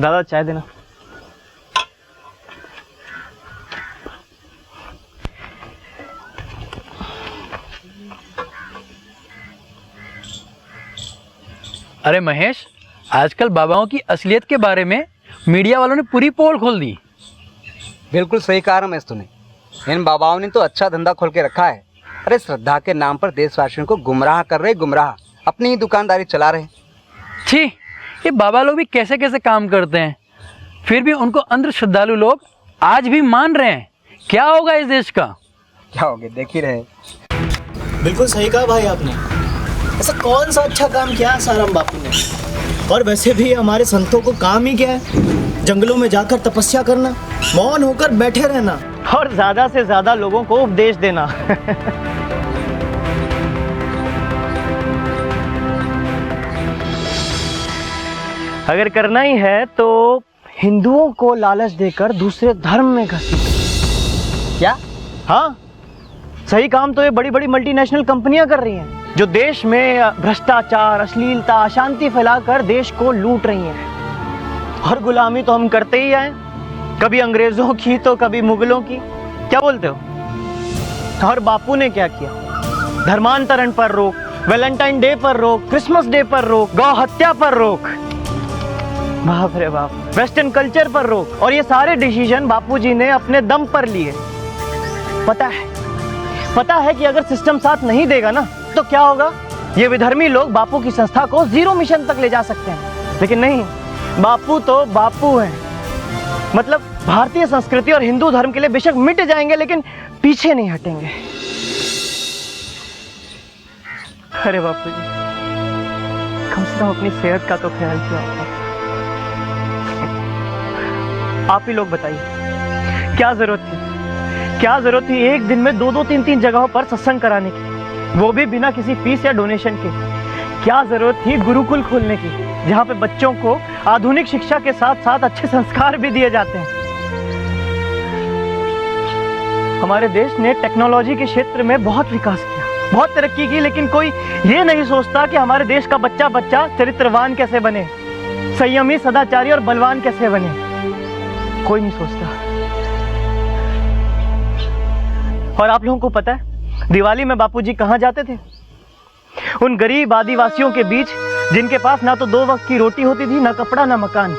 दादा चाय देना। अरे महेश, आजकल बाबाओं की असलियत के बारे में मीडिया वालों ने पूरी पोल खोल दी। बिल्कुल सही कहा रमेश तूने। इन बाबाओं ने तो अच्छा धंधा खोल के रखा है। अरे श्रद्धा के नाम पर देशवासियों को गुमराह कर रहे, गुमराह अपनी ही दुकानदारी चला रहे। छी, ये बाबा लोग भी कैसे कैसे काम करते हैं, फिर भी उनको अंध श्रद्धालु लोग आज भी मान रहे हैं। क्या होगा इस देश का? क्या हो गया, देख ही रहे। बिल्कुल सही कहा भाई आपने। ऐसा कौन सा अच्छा काम किया साराम बापू ने? और वैसे भी हमारे संतों को काम ही क्या है? जंगलों में जाकर तपस्या करना, मौन होकर बैठे रहना और ज्यादा से ज्यादा लोगों को उपदेश देना। अगर करना ही है तो हिंदुओं को लालच देकर दूसरे धर्म में घसीटना। क्या? हाँ, सही काम तो ये बड़ी बड़ी मल्टीनेशनल कंपनियां कर रही हैं, जो देश में भ्रष्टाचार, अश्लीलता, अशांति फैलाकर देश को लूट रही हैं। और गुलामी तो हम करते ही आए, कभी अंग्रेजों की तो कभी मुगलों की। क्या बोलते हो? और बापू ने क्या किया? धर्मांतरण पर रोक, वैलेंटाइन डे पर रोक, क्रिसमस डे पर रोक, गौ हत्या पर रोक, बाप रे बाप, वेस्टर्न कल्चर पर रोक। और ये सारे डिसीजन बापूजी ने अपने दम पर लिए। पता है कि अगर सिस्टम साथ नहीं देगा ना तो क्या होगा? ये विधर्मी लोग बापू की संस्था को जीरो मिशन तक ले जा सकते हैं। लेकिन नहीं, बापू तो बापू हैं। मतलब भारतीय संस्कृति और हिंदू धर्म के लिए बेशक मिट जाएंगे, लेकिन पीछे नहीं हटेंगे। अरे बापू जी, कम से कम अपनी सेहत का तो ख्याल किया होगा। आप ही लोग बताइए, क्या जरूरत थी एक दिन में 2-2, 3-3 जगहों पर सत्संग कराने की, वो भी बिना किसी फीस या डोनेशन के? क्या जरूरत थी गुरुकुल खोलने की, जहाँ पे बच्चों को आधुनिक शिक्षा के साथ साथ अच्छे संस्कार भी दिए जाते हैं? हमारे देश ने टेक्नोलॉजी के क्षेत्र में बहुत विकास किया, बहुत तरक्की की, लेकिन कोई ये नहीं सोचता कि हमारे देश का बच्चा चरित्रवान कैसे बने, संयमी, सदाचारी और बलवान कैसे बने। कोई नहीं सोचता। और आप लोगों को पता है दिवाली में बापूजी कहाँ जाते थे? उन गरीब आदिवासियों के बीच जिनके पास ना तो 2 वक्त की रोटी होती थी, ना कपड़ा, ना मकान।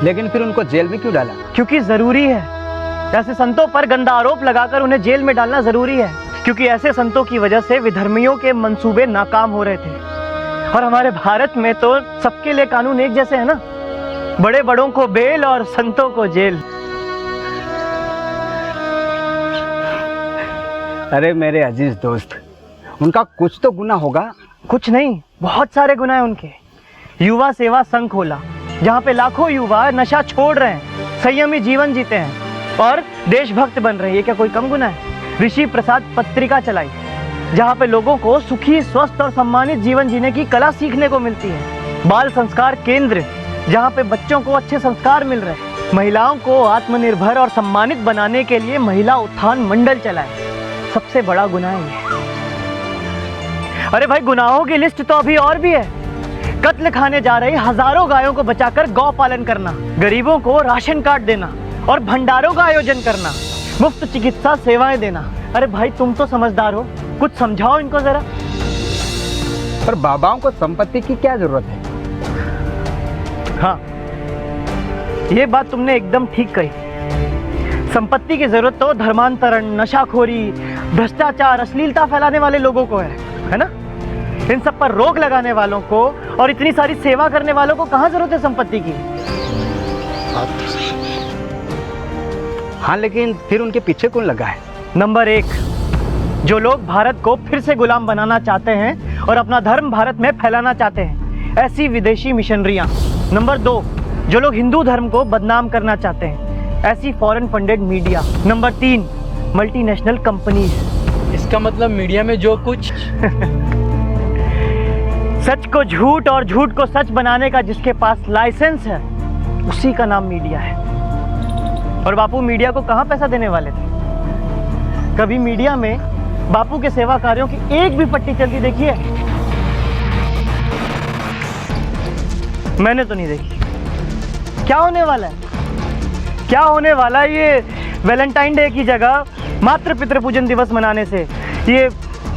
लेकिन फिर उनको जेल में क्यों डाला? क्योंकि जरूरी है। ऐसे संतों पर गंदा आरोप लगाकर उन्हें जेल में डालना जरूरी है, क्योंकि ऐसे संतों की वजह से विधर्मियों के मंसूबे नाकाम हो रहे थे। और हमारे भारत में तो सबके लिए कानून एक जैसे है ना, बड़े बड़ों को बेल और संतों को जेल। अरे मेरे अजीज दोस्त, उनका कुछ तो गुनाह होगा। कुछ नहीं, बहुत सारे गुनाह हैं उनके। युवा सेवा संघ खोला, जहाँ पे लाखों युवा नशा छोड़ रहे हैं, संयमी जीवन जीते हैं और देशभक्त बन रहे हैं। ये क्या कोई कम गुनाह है? ऋषि प्रसाद पत्रिका चलाई, जहाँ पे लोगों को सुखी, स्वस्थ और सम्मानित जीवन जीने की कला सीखने को मिलती है। बाल संस्कार केंद्र, जहाँ पे बच्चों को अच्छे संस्कार मिल रहे हैं। महिलाओं को आत्मनिर्भर और सम्मानित बनाने के लिए महिला उत्थान मंडल चलाए। सबसे बड़ा गुनाह है ये। अरे भाई, गुनाहों की लिस्ट तो अभी और भी है। कत्ल खाने जा रही हजारों गायों को बचाकर गौ पालन करना, गरीबों को राशन कार्ड देना और भंडारों का आयोजन करना, मुफ्त चिकित्सा सेवाएं देना। अरे भाई, तुम तो समझदार हो, कुछ समझाओ इनको जरा। पर बाबाओं को संपत्ति की क्या जरूरत है? हाँ, ये बात तुमने एकदम ठीक कही। संपत्ति की जरूरत तो धर्मांतरण, नशाखोरी, भ्रष्टाचार, अश्लीलता फैलाने वाले लोगों को है ना? इन सब पर रोक लगाने वालों को और इतनी सारी सेवा करने वालों को कहाँ जरूरत है संपत्ति की? हाँ, लेकिन फिर उनके पीछे कौन लगा है? नंबर 1, जो लोग भारत को फिर से गुलाम बनाना चाहते हैं और अपना धर्म भारत में फैलाना चाहते हैं, ऐसी विदेशी मिशनरियां। नंबर 2, जो लोग हिंदू धर्म को बदनाम करना चाहते हैं, ऐसी foreign funded media. Number 3, multinational companies. इसका मतलब मीडिया में जो कुछ सच को झूठ और झूठ को सच बनाने का जिसके पास लाइसेंस है, उसी का नाम मीडिया है। और बापू मीडिया को कहाँ पैसा देने वाले थे? कभी मीडिया में बापू के सेवा कार्यों की एक भी पट्टी चलती देखी है? मैंने तो नहीं देखी। क्या होने वाला है? क्या होने वाला है ये वैलेंटाइन डे की जगह मातृ पितृ पूजन दिवस मनाने से, ये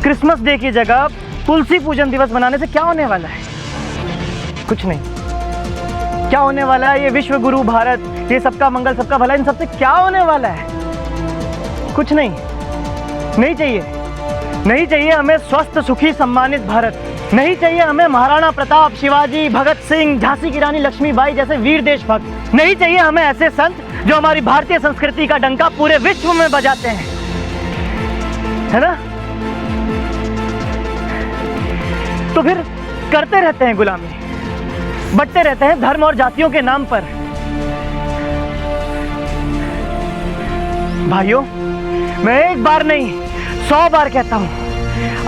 क्रिसमस डे की जगह तुलसी पूजन दिवस मनाने से क्या होने वाला है? कुछ नहीं। क्या होने वाला है? ये विश्व गुरु भारत, ये सबका मंगल सबका भला, इन सबसे क्या होने वाला है? कुछ नहीं। नहीं चाहिए, नहीं चाहिए हमें स्वस्थ सुखी सम्मानित भारत। नहीं चाहिए हमें महाराणा प्रताप, शिवाजी, भगत सिंह, झांसी की रानी लक्ष्मीबाई जैसे वीर देशभक्त। नहीं चाहिए हमें ऐसे संत जो हमारी भारतीय संस्कृति का डंका पूरे विश्व में बजाते हैं, है ना? तो फिर करते रहते हैं गुलामी, बटते रहते हैं धर्म और जातियों के नाम पर। भाइयों, मैं एक बार नहीं 100 बार कहता हूं,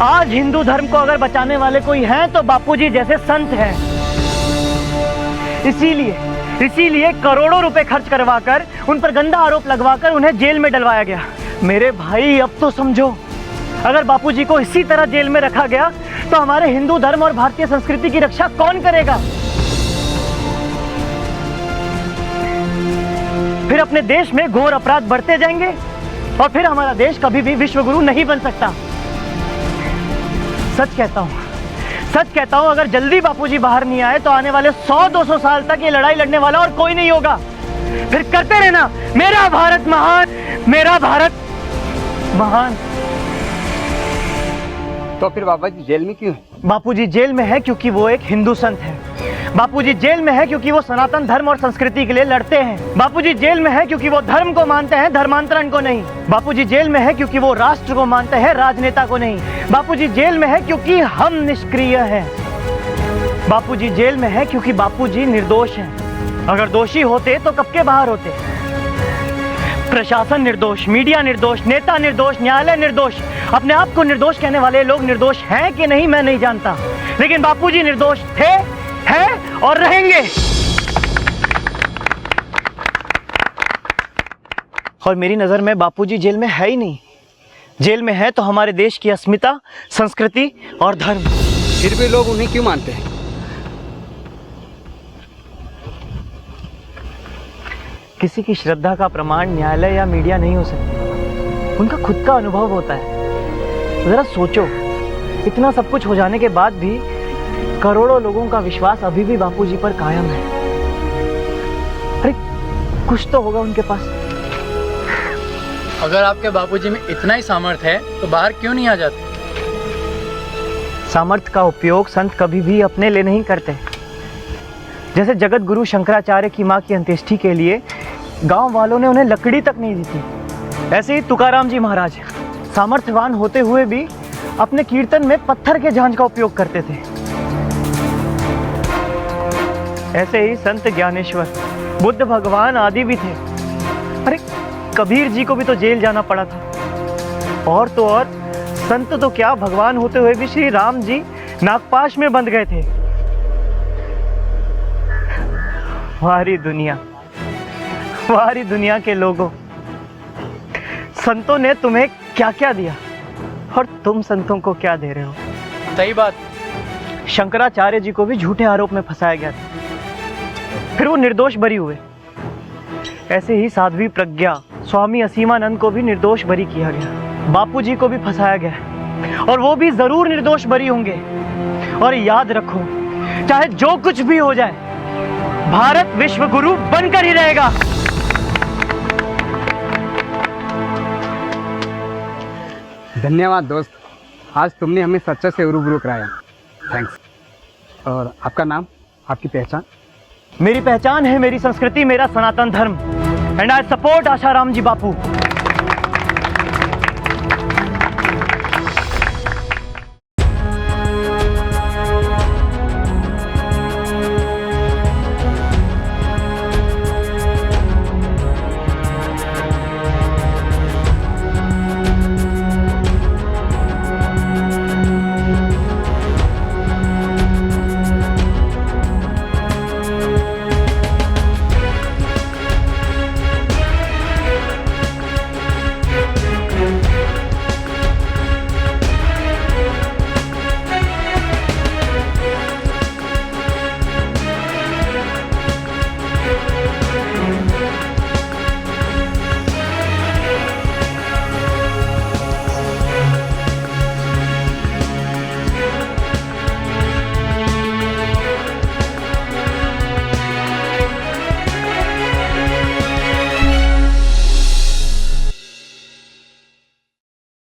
आज हिंदू धर्म को अगर बचाने वाले कोई हैं तो बापूजी जैसे संत हैं। इसीलिए करोड़ों रुपए खर्च करवाकर, उन पर गंदा आरोप लगवाकर उन्हें जेल में डलवाया गया। मेरे भाई, अब तो समझो, अगर बापूजी को इसी तरह जेल में रखा गया तो हमारे हिंदू धर्म और भारतीय संस्कृति की रक्षा कौन करेगा? फिर अपने देश में घोर अपराध बढ़ते जाएंगे और फिर हमारा देश कभी भी विश्व गुरु नहीं बन सकता। सच कहता हूं, अगर जल्दी बापूजी बाहर नहीं आए तो आने वाले 100-200 साल तक ये लड़ाई लड़ने वाला और कोई नहीं होगा। फिर करते रहना, मेरा भारत महान, मेरा भारत महान। तो फिर बाबा जी जेल में क्यों है? बापूजी जेल में है क्योंकि वो एक हिंदू संत है। बापूजी जेल में है क्योंकि वो सनातन धर्म और संस्कृति के लिए लड़ते हैं। बापूजी जेल में है क्योंकि वो धर्म को मानते हैं, धर्मांतरण को नहीं। बापूजी जेल में है क्योंकि वो राष्ट्र को मानते हैं, राजनेता को नहीं। बापूजी जेल में है क्योंकि हम निष्क्रिय हैं। बापूजी जेल में है क्योंकि बापूजी निर्दोष हैं। अगर दोषी होते तो कब के बाहर होते? प्रशासन निर्दोष, मीडिया निर्दोष, नेता निर्दोष, न्यायालय निर्दोष। अपने आप को निर्दोष कहने वाले लोग निर्दोष हैं कि नहीं मैं नहीं जानता, लेकिन बापूजी निर्दोष थे, हैं और रहेंगे। और मेरी नजर में बापूजी जेल में है ही नहीं। जेल में है तो हमारे देश की अस्मिता, संस्कृति और धर्म। फिर भी लोग उन्हें क्यों मानते हैं? किसी की श्रद्धा का प्रमाण न्यायालय या मीडिया नहीं हो सकती, उनका खुद का अनुभव होता है। जरा सोचो, इतना सब कुछ हो जाने के बाद भी करोड़ों लोगों का विश्वास अभी भी बापूजी पर कायम है। अरे कुछ तो होगा उनके पास। अगर आपके बापूजी में इतना ही सामर्थ्य है तो बाहर क्यों नहीं आ जाते? सामर्थ्य का उपयोग संत कभी भी अपने लिए नहीं करते। जैसे जगत गुरु शंकराचार्य की मां की अंत्येष्टि के लिए गांव वालों ने उन्हें लकड़ी तक नहीं दी थी, ऐसे ही तुकाराम जी महाराज सामर्थ्यवान होते हुए भी अपने कीर्तन में पत्थर के झांझ का उपयोग करते थे। ऐसे ही संत ज्ञानेश्वर, बुद्ध भगवान आदि भी थे। अरे कबीर जी को भी तो जेल जाना पड़ा था। और तो और संत तो क्या, भगवान होते हुए भी श्री राम जी नागपाश में बंद गए थे। वारी दुनिया के लोगों, संतों ने तुम्हें क्या क्या दिया और तुम संतों को क्या दे रहे हो? सही बात। शंकराचार्य जी को भी झूठे आरोप में फंसाया गया था, फिर वो निर्दोष बरी हुए। ऐसे ही साध्वी प्रज्ञा, स्वामी असीमानंद को भी निर्दोष बरी किया गया। बापूजी को भी फंसाया गया और वो भी जरूर निर्दोष बरी होंगे। और याद रखो, चाहे जो कुछ भी हो जाए, भारत विश्व गुरु बनकर ही रहेगा। धन्यवाद दोस्त, आज तुमने हमें सच्चे से रूबरू कराया। थैंक्स। और आपका नाम, आपकी पहचान? मेरी पहचान है मेरी संस्कृति, मेरा सनातन धर्म, and I support Asaram ji Bapu.